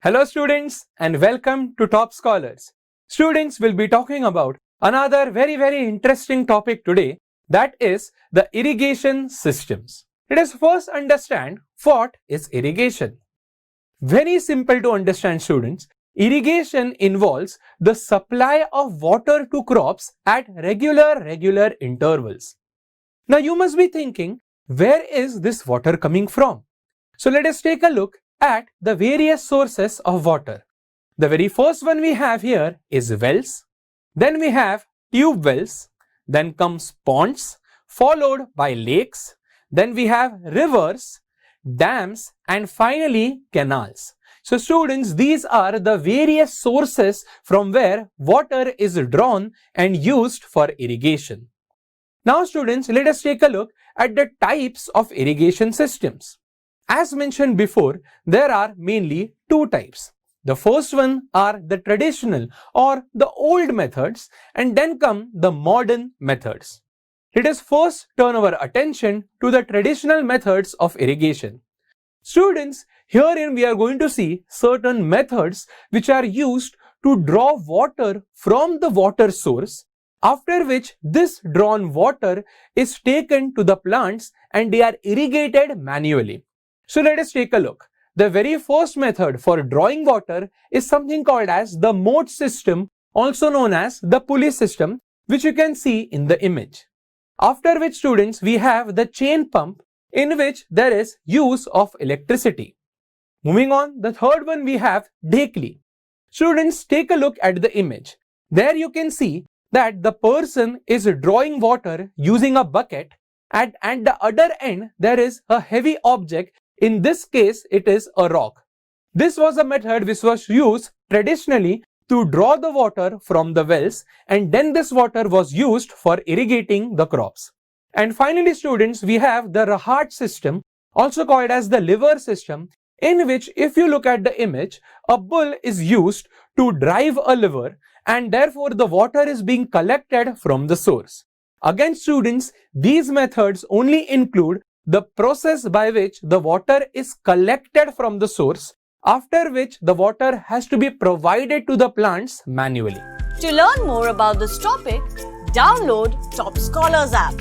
Hello students and welcome to Top Scholars. Students will be talking about another very interesting topic today, that is the irrigation systems. Let us first understand what is irrigation. Very simple to understand, students. Irrigation involves the supply of water to crops at regular intervals. Now you must be thinking, where is this water coming from? So let us take a look at the various sources of water. The very first one we have here is wells, then we have tube wells, then comes ponds, followed by lakes, then we have rivers, dams, and finally canals. So students, these are the various sources from where water is drawn and used for irrigation. Now students, let us take a look at the types of irrigation systems. As mentioned before, there are mainly two types. The first one are the traditional or the old methods, and then come the modern methods. Let us first turn our attention to the traditional methods of irrigation. Students, herein we are going to see certain methods which are used to draw water from the water source, after which this drawn water is taken to the plants and they are irrigated manually. So let us take a look. The very first method for drawing water is something called as the moat system, also known as the pulley system, which you can see in the image. After which, students, we have the chain pump, in which there is use of electricity. Moving on, the third one we have Dhekli. Students, take a look at the image. There you can see that the person is drawing water using a bucket, and at the other end there is a heavy object. In this case, it is a rock. This was a method which was used traditionally to draw the water from the wells, and then this water was used for irrigating the crops. And finally, students, we have the Rahat system, also called as the liver system, in which, if you look at the image, a bull is used to drive a lever, and therefore the water is being collected from the source. Again, students, these methods only include the process by which the water is collected from the source, after which the water has to be provided to the plants manually. To learn more about this topic, download Top Scholars app.